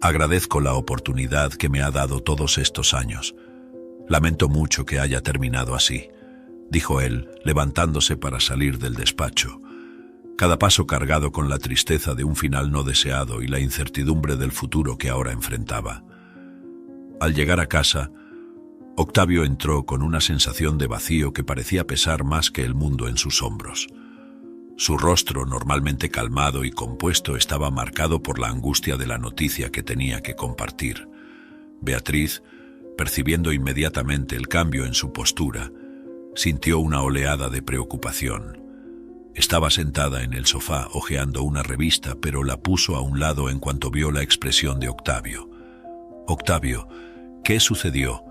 Agradezco la oportunidad que me ha dado todos estos años. Lamento mucho que haya terminado así, dijo él, levantándose para salir del despacho. Cada paso cargado con la tristeza de un final no deseado y la incertidumbre del futuro que ahora enfrentaba. Al llegar a casa, Octavio entró con una sensación de vacío que parecía pesar más que el mundo en sus hombros. Su rostro, normalmente calmado y compuesto, estaba marcado por la angustia de la noticia que tenía que compartir. Beatriz, percibiendo inmediatamente el cambio en su postura, sintió una oleada de preocupación. Estaba sentada en el sofá hojeando una revista, pero la puso a un lado en cuanto vio la expresión de Octavio. «Octavio, ¿qué sucedió?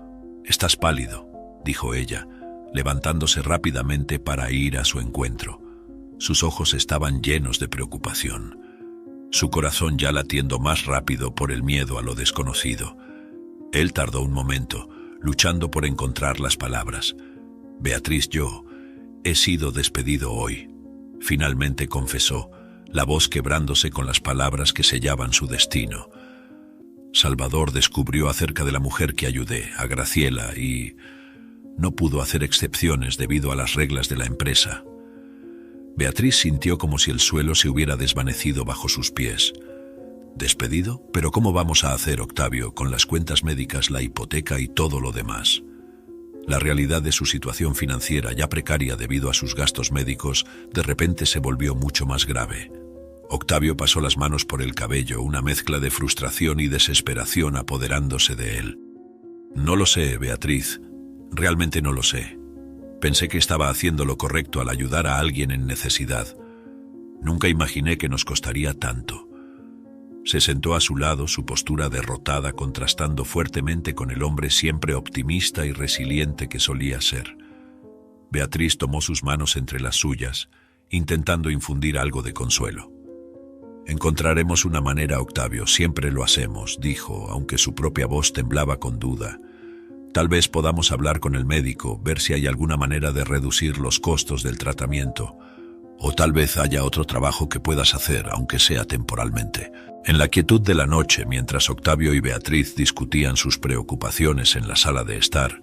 Estás pálido», dijo ella, levantándose rápidamente para ir a su encuentro. Sus ojos estaban llenos de preocupación, su corazón ya latiendo más rápido por el miedo a lo desconocido. Él tardó un momento, luchando por encontrar las palabras. «Beatriz, yo he sido despedido hoy», finalmente confesó, la voz quebrándose con las palabras que sellaban su destino. Salvador descubrió acerca de la mujer que ayudé, a Graciela, y no pudo hacer excepciones debido a las reglas de la empresa. Beatriz sintió como si el suelo se hubiera desvanecido bajo sus pies. ¿Despedido? ¿Pero cómo vamos a hacer, Octavio, con las cuentas médicas, la hipoteca y todo lo demás? La realidad de su situación financiera, ya precaria debido a sus gastos médicos, de repente se volvió mucho más grave. Octavio pasó las manos por el cabello, una mezcla de frustración y desesperación apoderándose de él. «No lo sé, Beatriz. Realmente no lo sé. Pensé que estaba haciendo lo correcto al ayudar a alguien en necesidad. Nunca imaginé que nos costaría tanto». Se sentó a su lado, su postura derrotada, contrastando fuertemente con el hombre siempre optimista y resiliente que solía ser. Beatriz tomó sus manos entre las suyas, intentando infundir algo de consuelo. «Encontraremos una manera, Octavio, siempre lo hacemos», dijo, aunque su propia voz temblaba con duda. «Tal vez podamos hablar con el médico, ver si hay alguna manera de reducir los costos del tratamiento. O tal vez haya otro trabajo que puedas hacer, aunque sea temporalmente». En la quietud de la noche, mientras Octavio y Beatriz discutían sus preocupaciones en la sala de estar,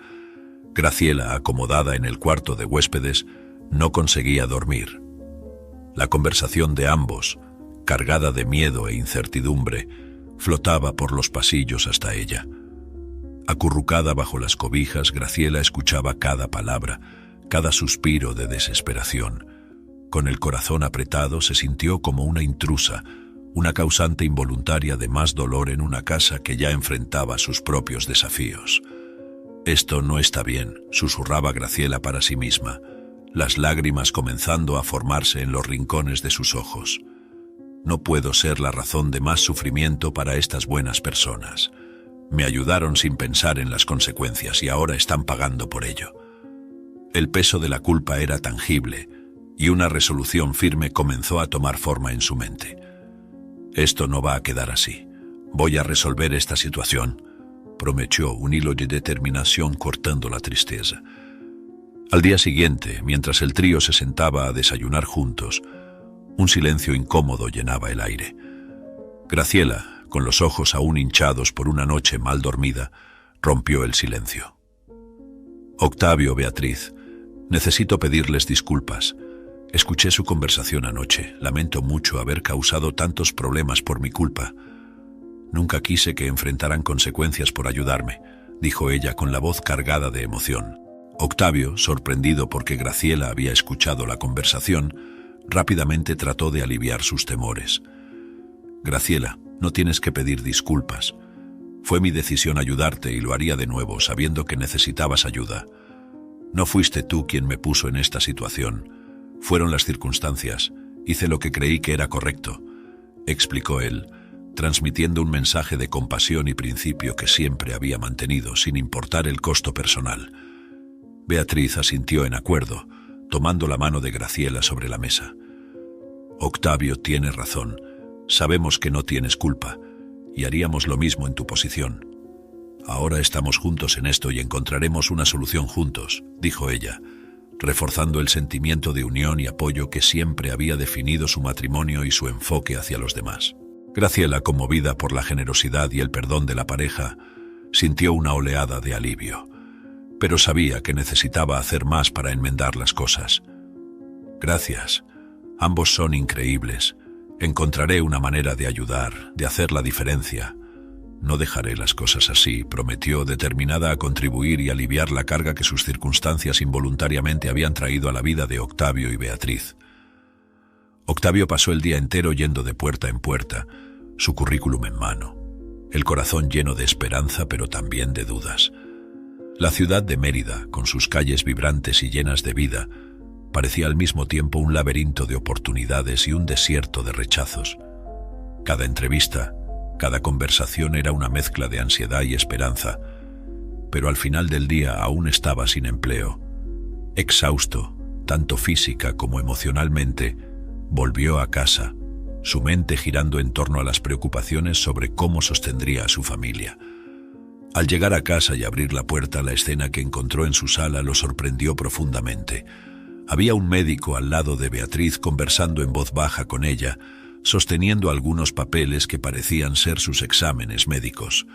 Graciela, acomodada en el cuarto de huéspedes, no conseguía dormir. La conversación de ambos, cargada de miedo e incertidumbre, flotaba por los pasillos hasta ella. Acurrucada bajo las cobijas, Graciela escuchaba cada palabra, cada suspiro de desesperación. Con el corazón apretado, se sintió como una intrusa, una causante involuntaria de más dolor en una casa que ya enfrentaba sus propios desafíos. «Esto no está bien», susurraba Graciela para sí misma, las lágrimas comenzando a formarse en los rincones de sus ojos. «No puedo ser la razón de más sufrimiento para estas buenas personas. Me ayudaron sin pensar en las consecuencias y ahora están pagando por ello». El peso de la culpa era tangible y una resolución firme comenzó a tomar forma en su mente. «Esto no va a quedar así. Voy a resolver esta situación», prometió, un hilo de determinación cortando la tristeza. Al día siguiente, mientras el trío se sentaba a desayunar juntos, un silencio incómodo llenaba el aire. Graciela, con los ojos aún hinchados por una noche mal dormida, rompió el silencio. «Octavio, Beatriz, necesito pedirles disculpas. Escuché su conversación anoche. Lamento mucho haber causado tantos problemas por mi culpa. Nunca quise que enfrentaran consecuencias por ayudarme», dijo ella con la voz cargada de emoción. Octavio, sorprendido porque Graciela había escuchado la conversación, rápidamente trató de aliviar sus temores. «Graciela, no tienes que pedir disculpas. Fue mi decisión ayudarte y lo haría de nuevo, sabiendo que necesitabas ayuda. No fuiste tú quien me puso en esta situación. Fueron las circunstancias. Hice lo que creí que era correcto», explicó él, transmitiendo un mensaje de compasión y principio que siempre había mantenido, sin importar el costo personal. Beatriz asintió en acuerdo, tomando la mano de Graciela sobre la mesa. Octavio tiene razón. Sabemos que no tienes culpa, y haríamos lo mismo en tu posición. Ahora estamos juntos en esto y encontraremos una solución juntos, dijo ella, reforzando el sentimiento de unión y apoyo que siempre había definido su matrimonio y su enfoque hacia los demás. Graciela, conmovida por la generosidad y el perdón de la pareja, sintió una oleada de alivio, pero sabía que necesitaba hacer más para enmendar las cosas. Gracias. Ambos son increíbles. Encontraré una manera de ayudar, de hacer la diferencia. No dejaré las cosas así, prometió, determinada a contribuir y aliviar la carga que sus circunstancias involuntariamente habían traído a la vida de Octavio y Beatriz. Octavio pasó el día entero yendo de puerta en puerta, su currículum en mano, el corazón lleno de esperanza pero también de dudas. La ciudad de Mérida, con sus calles vibrantes y llenas de vida, parecía al mismo tiempo un laberinto de oportunidades y un desierto de rechazos. Cada entrevista, cada conversación era una mezcla de ansiedad y esperanza, pero al final del día aún estaba sin empleo. Exhausto, tanto física como emocionalmente, volvió a casa, su mente girando en torno a las preocupaciones sobre cómo sostendría a su familia. Al llegar a casa y abrir la puerta, la escena que encontró en su sala lo sorprendió profundamente. Había un médico al lado de Beatriz conversando en voz baja con ella, sosteniendo algunos papeles que parecían ser sus exámenes médicos.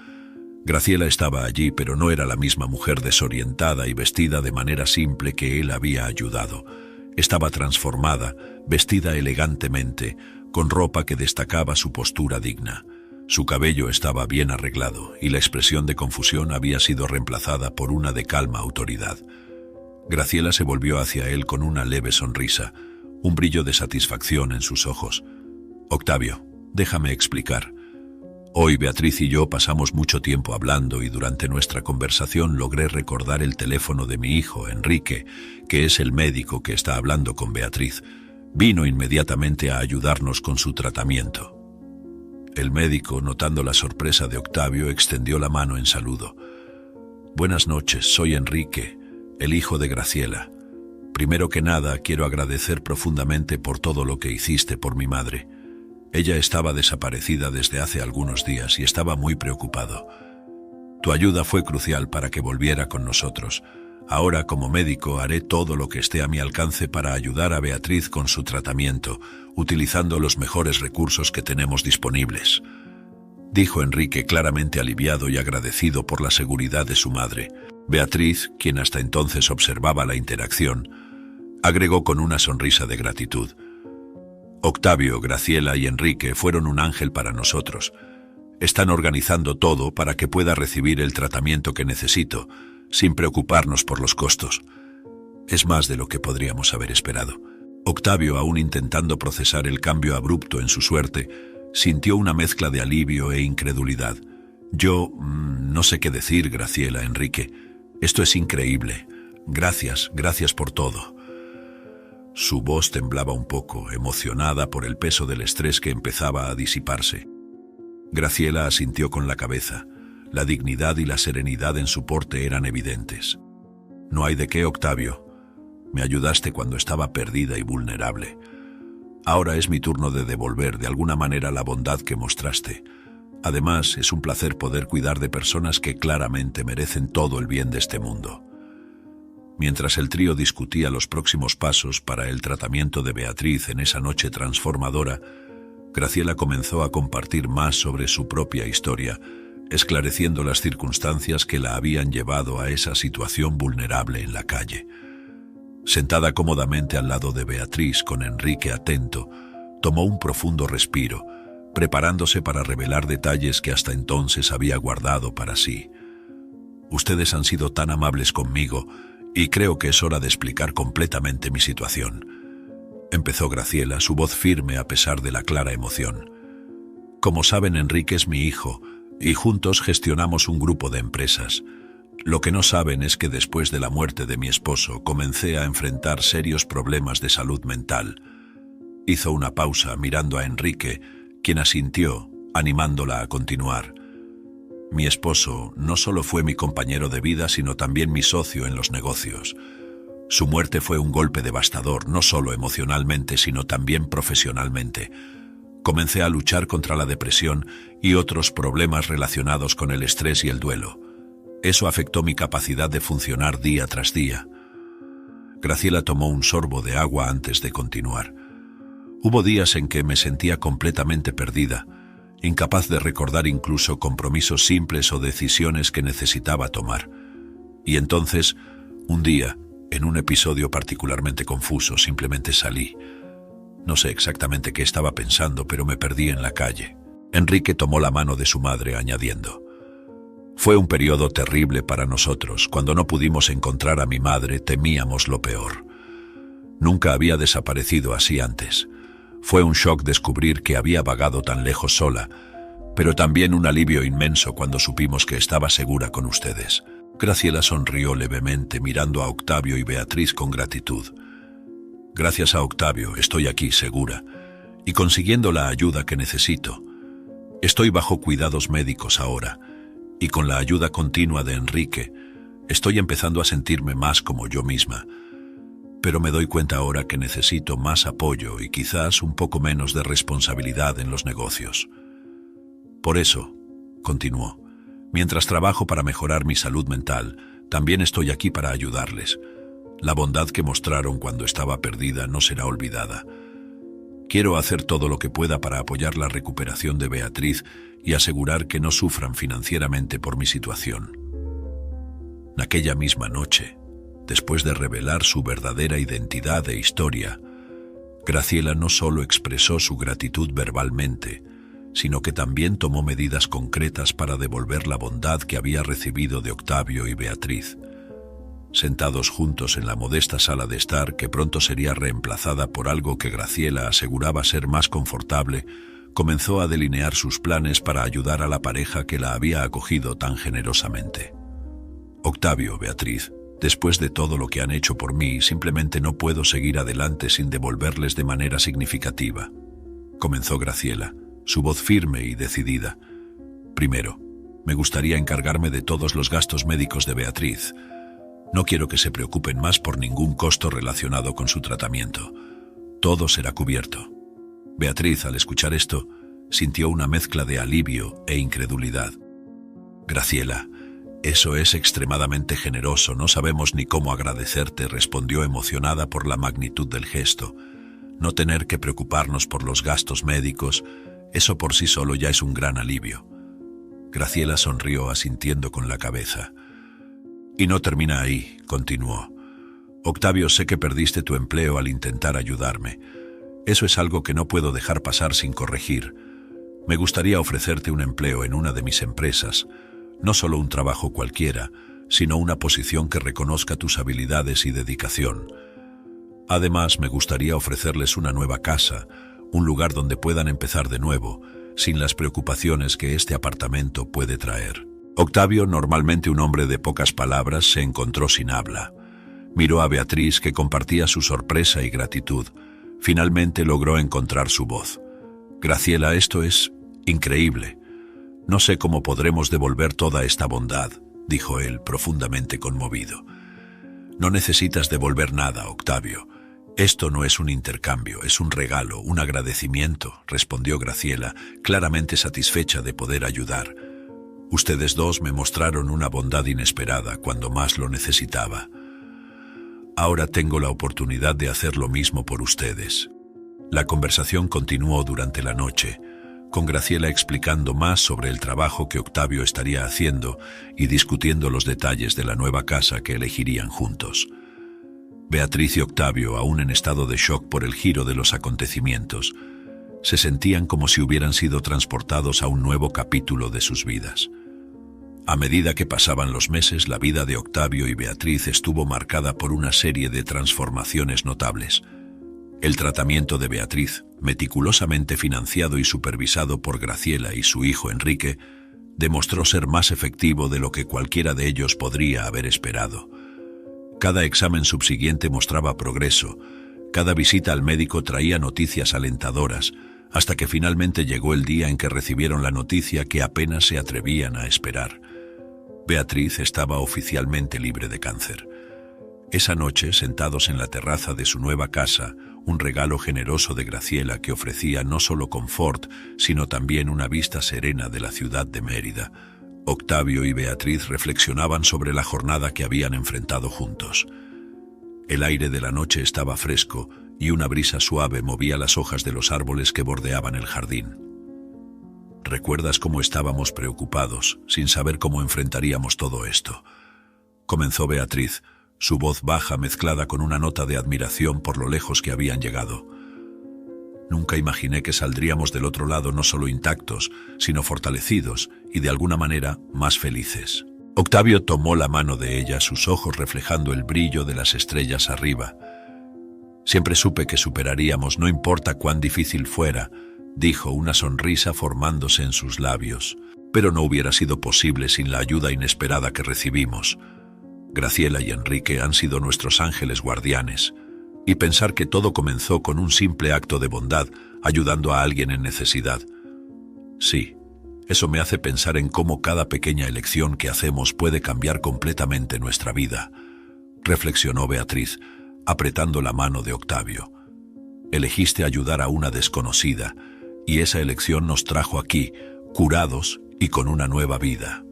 Graciela estaba allí, pero no era la misma mujer desorientada y vestida de manera simple que él había ayudado. Estaba transformada, vestida elegantemente, con ropa que destacaba su postura digna. Su cabello estaba bien arreglado y la expresión de confusión había sido reemplazada por una de calma autoridad. Graciela se volvió hacia él con una leve sonrisa, un brillo de satisfacción en sus ojos. «Octavio, déjame explicar. Hoy Beatriz y yo pasamos mucho tiempo hablando y durante nuestra conversación logré recordar el teléfono de mi hijo, Enrique, que es el médico que está hablando con Beatriz. Vino inmediatamente a ayudarnos con su tratamiento». El médico, notando la sorpresa de Octavio, extendió la mano en saludo. «Buenas noches, soy Enrique, el hijo de Graciela. Primero que nada, quiero agradecer profundamente por todo lo que hiciste por mi madre. Ella estaba desaparecida desde hace algunos días y estaba muy preocupado. Tu ayuda fue crucial para que volviera con nosotros. Ahora, como médico, haré todo lo que esté a mi alcance para ayudar a Beatriz con su tratamiento, utilizando los mejores recursos que tenemos disponibles», dijo Enrique, claramente aliviado y agradecido por la seguridad de su madre. Beatriz, quien hasta entonces observaba la interacción, agregó con una sonrisa de gratitud: «Octavio, Graciela y Enrique fueron un ángel para nosotros. Están organizando todo para que pueda recibir el tratamiento que necesito, sin preocuparnos por los costos. Es más de lo que podríamos haber esperado». Octavio, aún intentando procesar el cambio abrupto en su suerte, sintió una mezcla de alivio e incredulidad. «Yo no sé qué decir, Graciela, Enrique. Esto es increíble. Gracias por todo». Su voz temblaba un poco, emocionada por el peso del estrés que empezaba a disiparse. Graciela asintió con la cabeza. La dignidad y la serenidad en su porte eran evidentes. «No hay de qué, Octavio. Me ayudaste cuando estaba perdida y vulnerable. Ahora es mi turno de devolver de alguna manera la bondad que mostraste. Además, es un placer poder cuidar de personas que claramente merecen todo el bien de este mundo». Mientras el trío discutía los próximos pasos para el tratamiento de Beatriz en esa noche transformadora, Graciela comenzó a compartir más sobre su propia historia, esclareciendo las circunstancias que la habían llevado a esa situación vulnerable en la calle. Sentada cómodamente al lado de Beatriz, con Enrique atento, tomó un profundo respiro, preparándose para revelar detalles que hasta entonces había guardado para sí. «Ustedes han sido tan amables conmigo y creo que es hora de explicar completamente mi situación», empezó Graciela, su voz firme a pesar de la clara emoción. «Como saben, Enrique es mi hijo y juntos gestionamos un grupo de empresas. Lo que no saben es que después de la muerte de mi esposo comencé a enfrentar serios problemas de salud mental». Hizo una pausa mirando a Enrique, quien asintió, animándola a continuar. «Mi esposo no solo fue mi compañero de vida, sino también mi socio en los negocios. Su muerte fue un golpe devastador, no solo emocionalmente, sino también profesionalmente. Comencé a luchar contra la depresión y otros problemas relacionados con el estrés y el duelo. Eso afectó mi capacidad de funcionar día tras día. Graciela tomó un sorbo de agua antes de continuar. Hubo días en que me sentía completamente perdida, incapaz de recordar incluso compromisos simples o decisiones que necesitaba tomar. Y entonces, un día, en un episodio particularmente confuso, simplemente salí. No sé exactamente qué estaba pensando, pero me perdí en la calle. Enrique tomó la mano de su madre, añadiendo: «Fue un periodo terrible para nosotros. Cuando no pudimos encontrar a mi madre, temíamos lo peor. Nunca había desaparecido así antes. Fue un shock descubrir que había vagado tan lejos sola, pero también un alivio inmenso cuando supimos que estaba segura con ustedes». Graciela sonrió levemente, mirando a Octavio y Beatriz con gratitud. «Gracias a Octavio, estoy aquí segura y consiguiendo la ayuda que necesito. Estoy bajo cuidados médicos ahora, y con la ayuda continua de Enrique, estoy empezando a sentirme más como yo misma. Pero me doy cuenta ahora que necesito más apoyo y quizás un poco menos de responsabilidad en los negocios. Por eso», continuó, «mientras trabajo para mejorar mi salud mental, también estoy aquí para ayudarles. La bondad que mostraron cuando estaba perdida no será olvidada. Quiero hacer todo lo que pueda para apoyar la recuperación de Beatriz y asegurar que no sufran financieramente por mi situación». Aquella misma noche, después de revelar su verdadera identidad e historia, Graciela no solo expresó su gratitud verbalmente, sino que también tomó medidas concretas para devolver la bondad que había recibido de Octavio y Beatriz. Sentados juntos en la modesta sala de estar, que pronto sería reemplazada por algo que Graciela aseguraba ser más confortable, comenzó a delinear sus planes para ayudar a la pareja que la había acogido tan generosamente. «Octavio, Beatriz, después de todo lo que han hecho por mí, simplemente no puedo seguir adelante sin devolverles de manera significativa», comenzó Graciela, su voz firme y decidida. «Primero, me gustaría encargarme de todos los gastos médicos de Beatriz. No quiero que se preocupen más por ningún costo relacionado con su tratamiento. Todo será cubierto». Beatriz, al escuchar esto, sintió una mezcla de alivio e incredulidad. «Graciela, eso es extremadamente generoso, no sabemos ni cómo agradecerte», respondió emocionada por la magnitud del gesto. «No tener que preocuparnos por los gastos médicos, eso por sí solo ya es un gran alivio». Graciela sonrió asintiendo con la cabeza. «Y no termina ahí», continuó. «Octavio, sé que perdiste tu empleo al intentar ayudarme. Eso es algo que no puedo dejar pasar sin corregir. Me gustaría ofrecerte un empleo en una de mis empresas, no solo un trabajo cualquiera, sino una posición que reconozca tus habilidades y dedicación. Además, me gustaría ofrecerles una nueva casa, un lugar donde puedan empezar de nuevo, sin las preocupaciones que este apartamento puede traer». Octavio, normalmente un hombre de pocas palabras, se encontró sin habla. Miró a Beatriz, que compartía su sorpresa y gratitud. Finalmente logró encontrar su voz. «Graciela, esto es increíble. No sé cómo podremos devolver toda esta bondad», dijo él, profundamente conmovido. «No necesitas devolver nada, Octavio. Esto no es un intercambio, es un regalo, un agradecimiento», respondió Graciela, claramente satisfecha de poder ayudar. «Ustedes dos me mostraron una bondad inesperada cuando más lo necesitaba. Ahora tengo la oportunidad de hacer lo mismo por ustedes». La conversación continuó durante la noche, con Graciela explicando más sobre el trabajo que Octavio estaría haciendo y discutiendo los detalles de la nueva casa que elegirían juntos. Beatriz y Octavio, aún en estado de shock por el giro de los acontecimientos, se sentían como si hubieran sido transportados a un nuevo capítulo de sus vidas. A medida que pasaban los meses, la vida de Octavio y Beatriz estuvo marcada por una serie de transformaciones notables. El tratamiento de Beatriz, meticulosamente financiado y supervisado por Graciela y su hijo Enrique, demostró ser más efectivo de lo que cualquiera de ellos podría haber esperado. Cada examen subsiguiente mostraba progreso, cada visita al médico traía noticias alentadoras, hasta que finalmente llegó el día en que recibieron la noticia que apenas se atrevían a esperar. Beatriz estaba oficialmente libre de cáncer. Esa noche, sentados en la terraza de su nueva casa, un regalo generoso de Graciela que ofrecía no solo confort, sino también una vista serena de la ciudad de Mérida, Octavio y Beatriz reflexionaban sobre la jornada que habían enfrentado juntos. El aire de la noche estaba fresco y una brisa suave movía las hojas de los árboles que bordeaban el jardín. ¿Recuerdas cómo estábamos preocupados, sin saber cómo enfrentaríamos todo esto?, comenzó Beatriz, su voz baja mezclada con una nota de admiración por lo lejos que habían llegado. Nunca imaginé que saldríamos del otro lado no solo intactos, sino fortalecidos y de alguna manera más felices. Octavio tomó la mano de ella, sus ojos reflejando el brillo de las estrellas arriba. Siempre supe que superaríamos, no importa cuán difícil fuera, dijo, una sonrisa formándose en sus labios. Pero no hubiera sido posible sin la ayuda inesperada que recibimos. Graciela y Enrique han sido nuestros ángeles guardianes, y pensar que todo comenzó con un simple acto de bondad, ayudando a alguien en necesidad. Sí, eso me hace pensar en cómo cada pequeña elección que hacemos puede cambiar completamente nuestra vida, reflexionó Beatriz, apretando la mano de Octavio. Elegiste ayudar a una desconocida, y esa elección nos trajo aquí, curados y con una nueva vida.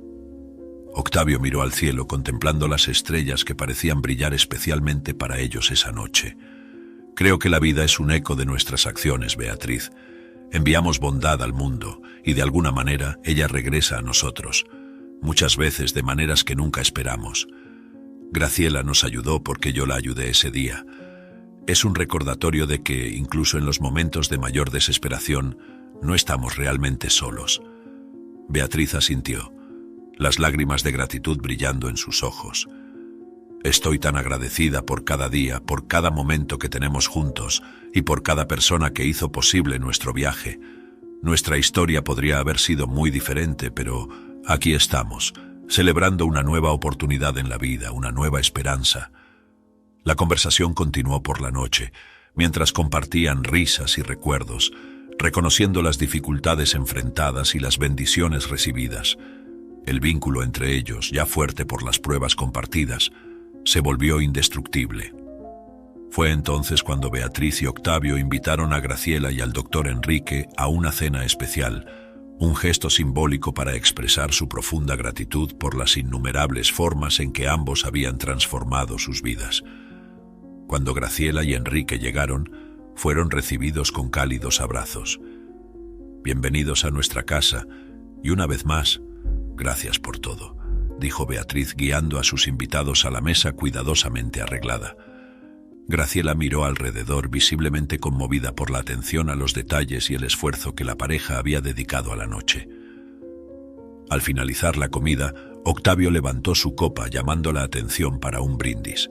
Octavio miró al cielo contemplando las estrellas que parecían brillar especialmente para ellos esa noche. Creo que la vida es un eco de nuestras acciones, Beatriz. Enviamos bondad al mundo y de alguna manera ella regresa a nosotros, muchas veces de maneras que nunca esperamos. Graciela nos ayudó porque yo la ayudé ese día. Es un recordatorio de que, incluso en los momentos de mayor desesperación, no estamos realmente solos. Beatriz asintió, las lágrimas de gratitud brillando en sus ojos. Estoy tan agradecida por cada día, por cada momento que tenemos juntos y por cada persona que hizo posible nuestro viaje. Nuestra historia podría haber sido muy diferente, pero aquí estamos, celebrando una nueva oportunidad en la vida, una nueva esperanza. La conversación continuó por la noche, mientras compartían risas y recuerdos, reconociendo las dificultades enfrentadas y las bendiciones recibidas. El vínculo entre ellos, ya fuerte por las pruebas compartidas, se volvió indestructible. Fue entonces cuando Beatriz y Octavio invitaron a Graciela y al doctor Enrique a una cena especial, un gesto simbólico para expresar su profunda gratitud por las innumerables formas en que ambos habían transformado sus vidas. Cuando Graciela y Enrique llegaron, fueron recibidos con cálidos abrazos. Bienvenidos a nuestra casa, y una vez más, gracias por todo, dijo Beatriz guiando a sus invitados a la mesa cuidadosamente arreglada. Graciela miró alrededor, visiblemente conmovida por la atención a los detalles y el esfuerzo que la pareja había dedicado a la noche. Al finalizar la comida, Octavio levantó su copa llamando la atención para un brindis.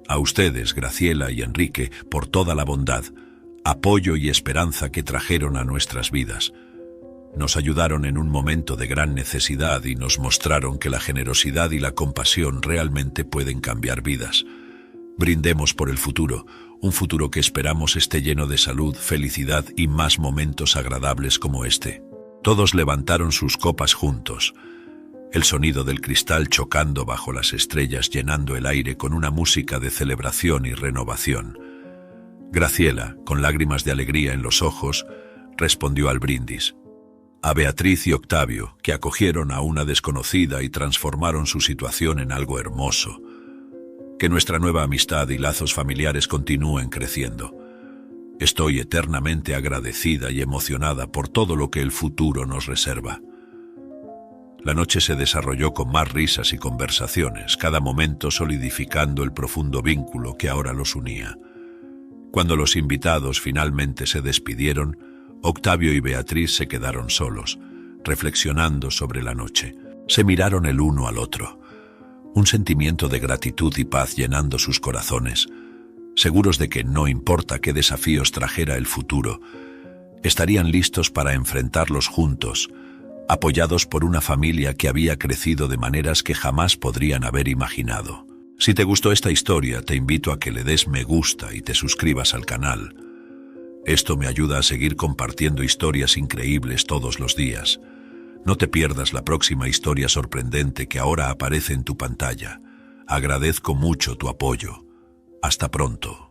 A ustedes, Graciela y Enrique, por toda la bondad, apoyo y esperanza que trajeron a nuestras vidas. Nos ayudaron en un momento de gran necesidad y nos mostraron que la generosidad y la compasión realmente pueden cambiar vidas. Brindemos por el futuro, un futuro que esperamos esté lleno de salud, felicidad y más momentos agradables como este. Todos levantaron sus copas juntos, el sonido del cristal chocando bajo las estrellas llenando el aire con una música de celebración y renovación. Graciela, con lágrimas de alegría en los ojos, respondió al brindis. A Beatriz y Octavio, que acogieron a una desconocida y transformaron su situación en algo hermoso. Que nuestra nueva amistad y lazos familiares continúen creciendo. Estoy eternamente agradecida y emocionada por todo lo que el futuro nos reserva. La noche se desarrolló con más risas y conversaciones, cada momento solidificando el profundo vínculo que ahora los unía. Cuando los invitados finalmente se despidieron, Octavio y Beatriz se quedaron solos, reflexionando sobre la noche. Se miraron el uno al otro, un sentimiento de gratitud y paz llenando sus corazones, seguros de que no importa qué desafíos trajera el futuro, estarían listos para enfrentarlos juntos, apoyados por una familia que había crecido de maneras que jamás podrían haber imaginado. Si te gustó esta historia, te invito a que le des me gusta y te suscribas al canal. Esto me ayuda a seguir compartiendo historias increíbles todos los días. No te pierdas la próxima historia sorprendente que ahora aparece en tu pantalla. Agradezco mucho tu apoyo. Hasta pronto.